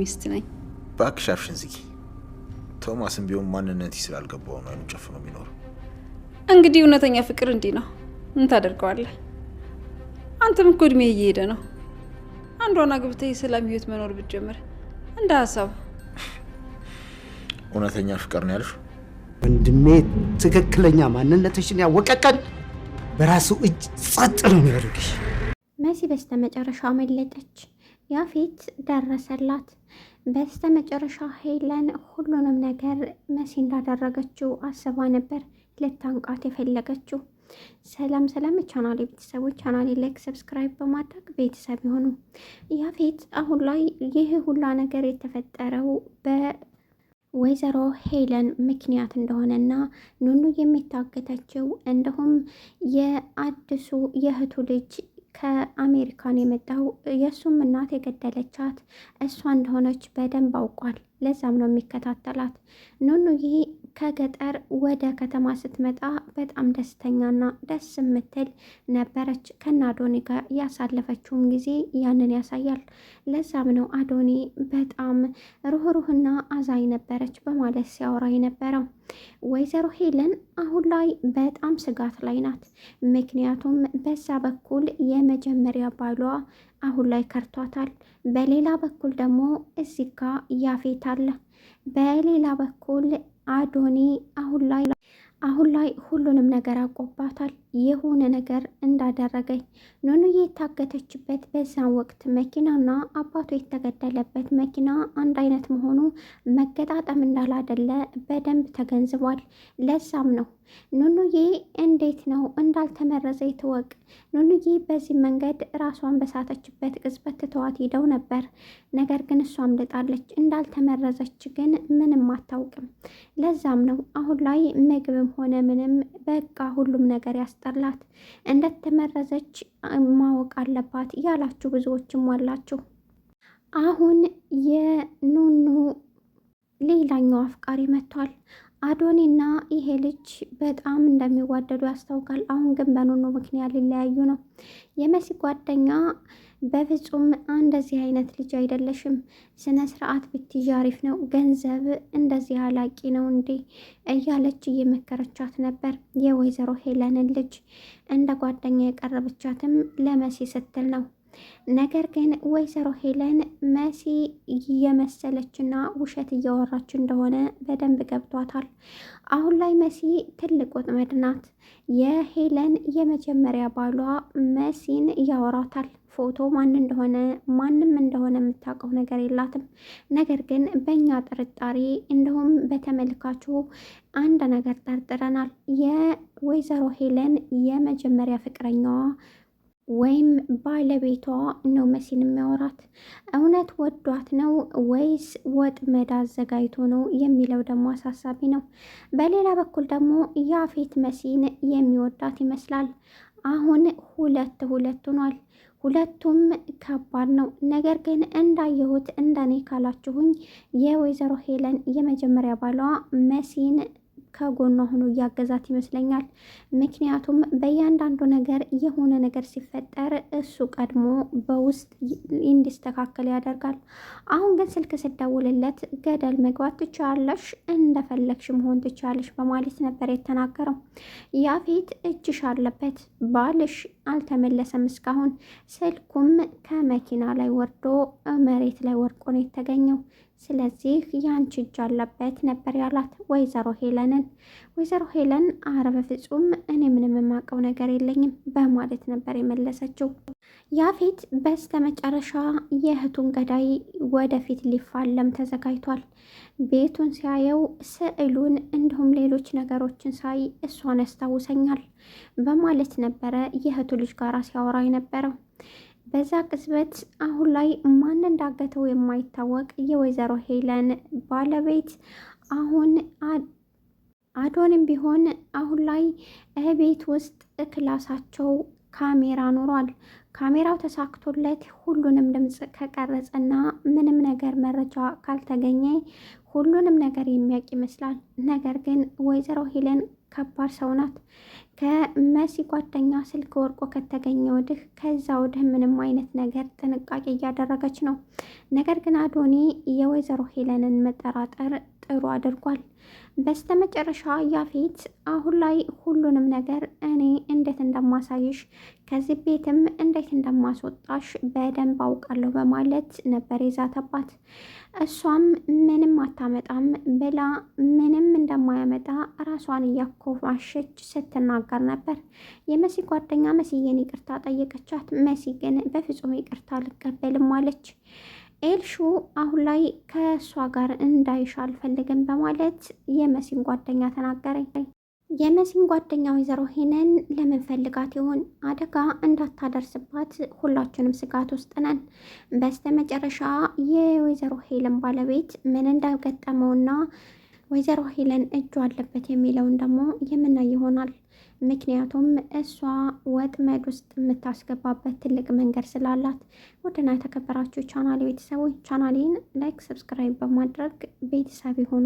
ሚስት ነኝ። እባክሽ አፍሽን ዝጊ። ቶማስም ቢሆን ማንነትሽ ስላልገባው ነው አይኑን ጨፍኖ የሚኖረው። እንግዲህ እውነተኛ ፍቅር እንዲህ ነው። ምን ታደርገዋለህ? አንተም እኮ እድሜ እየሄደ ነው። አንዷን አግብተህ የሰላም ህይወት መኖር ብትጀምር እንደ ሀሳብ። እውነተኛ ፍቅር ነው ያልሽው? ወንድሜ ትክክለኛ ማንነትሽን ያወቀቀን በራሱ እጅ ጸጥ ነው የሚያደርግሽ። መሲ በስተመጨረሻ መለጠች። ያፌት ደረሰላት። በስተመጨረሻ ሄለን ሁሉንም ነገር መሲ እንዳደረገችው አስባ ነበር ልታንቃት የፈለገችው። ሰላም ቻናሌ ቤተሰቦች፣ ቻናሌ ላይክ ሰብስክራይብ በማድረግ ቤተሰብ ይሁኑ። ያፌት አሁን ላይ ይህ ሁላ ነገር የተፈጠረው በወይዘሮ ሄለን ምክንያት እንደሆነና ኑኑ የሚታገተችው እንዲሁም የአዲሱ የእህቱ ልጅ ከአሜሪካን የመጣው የእሱም እናት የገደለቻት እሷ እንደሆነች በደንብ አውቋል። ለዛም ነው የሚከታተላት። ኑኑዬ ከገጠር ወደ ከተማ ስትመጣ በጣም ደስተኛና ደስ የምትል ነበረች። ከነ አዶኒ ጋር ያሳለፈችውም ጊዜ ያንን ያሳያል። ለዛም ነው አዶኒ በጣም ሩህሩህና አዛኝ ነበረች በማለት ሲያወራ የነበረው። ወይዘሮ ሄለን አሁን ላይ በጣም ስጋት ላይ ናት። ምክንያቱም በዛ በኩል የመጀመሪያ ባሏ አሁን ላይ ከርቷታል። በሌላ በኩል ደግሞ እዚህ ጋ ያፌት አለ። በሌላ በኩል አዶኒ አሁን ላይ ሁሉንም ነገር አቆባታል። የሆነ ነገር እንዳደረገኝ ኑኑዬ የታገተችበት በዛን ወቅት መኪናና አባቱ የተገደለበት መኪና አንድ አይነት መሆኑ መገጣጠም እንዳላደለ በደንብ ተገንዝቧል። ለዛም ነው ኑኑዬ እንዴት ነው እንዳልተመረዘ ይትወቅ። ኑኑዬ በዚህ መንገድ ራሷን በሳተችበት ቅጽበት ትተዋት ሄደው ነበር። ነገር ግን እሷም ልጣለች። እንዳልተመረዘች ግን ምንም አታውቅም። ለዛም ነው አሁን ላይ ምግብም ሆነ ምንም በቃ ሁሉም ነገር ያስጠላት። እንደተመረዘች ማወቅ አለባት ያላችሁ ብዙዎችም አላችሁ። አሁን የኑኑ ሌላኛው አፍቃሪ መጥቷል። አዶኒና ይሄ ልጅ በጣም እንደሚዋደዱ ያስታውቃል። አሁን ግን በኑኑ ምክንያት ሊለያዩ ነው። የመሲ ጓደኛ በፍጹም እንደዚህ አይነት ልጅ አይደለሽም፣ ስነ ስርዓት ብትይዥ አሪፍ ነው፣ ገንዘብ እንደዚህ አላቂ ነው እንዴ እያለች እየመከረቻት ነበር። የወይዘሮ ሄለንን ልጅ እንደ ጓደኛ የቀረበቻትም ለመሲ ስትል ነው። ነገር ግን ወይዘሮ ሄለን መሲ የመሰለችና ውሸት እያወራች እንደሆነ በደንብ ገብቷታል። አሁን ላይ መሲ ትልቅ ወጥመድ ናት። የሄለን የመጀመሪያ ባሏ መሲን ያወራታል። ፎቶ ማንም እንደሆነ የምታውቀው ነገር የላትም። ነገር ግን በእኛ ጥርጣሬ እንዲሁም በተመልካቹ አንድ ነገር ጠርጥረናል። የወይዘሮ ሄለን የመጀመሪያ ፍቅረኛዋ ወይም ባለቤቷ ነው መሲን የሚያወራት። እውነት ወዷት ነው ወይስ ወጥመድ አዘጋጅቶ ነው የሚለው ደግሞ አሳሳቢ ነው። በሌላ በኩል ደግሞ ያፌት መሲን የሚወዳት ይመስላል። አሁን ሁለት ሆኗል። ሁለቱም ከባድ ነው። ነገር ግን እንዳየሁት እንደኔ ካላችሁኝ የወይዘሮ ሄለን የመጀመሪያ ባሏ መሲን ከጎኗ ሆኖ እያገዛት ይመስለኛል። ምክንያቱም በእያንዳንዱ ነገር የሆነ ነገር ሲፈጠር እሱ ቀድሞ በውስጥ እንዲስተካከል ያደርጋል። አሁን ግን ስልክ ስደውልለት ገደል መግባት ትችላለሽ፣ እንደፈለግሽ መሆን ትችላለሽ በማለት ነበር የተናገረው። ያፌት እጅሽ አለበት፣ ባልሽ አልተመለሰም እስካሁን። ስልኩም ከመኪና ላይ ወርዶ መሬት ላይ ወድቆ ነው የተገኘው። ስለዚህ ያንቺ እጅ አለበት ነበር ያላት ወይዘሮ ሄለንን። ወይዘሮ ሄለን አረ በፍጹም እኔ ምንም የማውቀው ነገር የለኝም በማለት ነበር የመለሰችው። ያፌት በስተመጨረሻ የእህቱን ገዳይ ወደፊት ሊፋለም ተዘጋጅቷል። ቤቱን ሲያየው ስዕሉን እንዲሁም ሌሎች ነገሮችን ሳይ እሷን ያስታውሰኛል በማለት ነበረ የእህቱ ልጅ ጋር ሲያወራ የነበረው። በዛ ቅጽበት አሁን ላይ ማን እንዳገተው የማይታወቅ የወይዘሮ ሄለን ባለቤት አሁን አዶንም ቢሆን አሁን ላይ ቤት ውስጥ ክላሳቸው ካሜራ ኖሯል። ካሜራው ተሳክቶለት ሁሉንም ድምፅ ከቀረጸና ምንም ነገር መረጃ ካልተገኘ ሁሉንም ነገር የሚያውቅ ይመስላል። ነገር ግን ወይዘሮ ሄለን ከባድ ሰው ናት። ከመሲ ጓደኛ ስልክ ወርቆ ከተገኘ ወዲህ ከዛ ወዲህ ምንም አይነት ነገር ጥንቃቄ እያደረገች ነው። ነገር ግን አዶኒ የወይዘሮ ሄለንን መጠራጠር ጥሩ አድርጓል። በስተመጨረሻ ያፌት አሁን ላይ ሁሉንም ነገር እኔ እንዴት እንደማሳይሽ ከዚህ ቤትም እንዴት እንደማስወጣሽ በደንብ አውቃለሁ በማለት ነበር የዛተባት። እሷም ምንም አታመጣም ብላ ምንም እንደማያመጣ ራሷን እያኮማሸች ስትናገር ነበር። የመሲ ጓደኛ መስዬን ይቅርታ ጠየቀቻት። መሲ ግን በፍጹም ይቅርታ አልቀበልም አለች። ኤልሹ አሁን ላይ ከእሷ ጋር እንዳይሽ አልፈልግም በማለት የመሲን ጓደኛ ተናገረኝ። የመሲን ጓደኛ ወይዘሮ ሄለን ለምን ፈልጋት ይሆን? አደጋ እንዳታደርስባት ሁላችንም ስጋት ውስጥ ነን። በስተ መጨረሻ የወይዘሮ ሄለን ባለቤት ምን እንዳገጠመውና ወይዘሮ ሄለን እጁ አለበት የሚለውን ደግሞ የምናይ ይሆናል። ምክንያቱም እሷ ወጥመድ ውስጥ የምታስገባበት ትልቅ መንገድ ስላላት። ውድና የተከበራችሁ ቻናሌ ቤተሰቦች ቻናሌን ላይክ፣ ሰብስክራይብ በማድረግ ቤተሰብ ይሁኑ።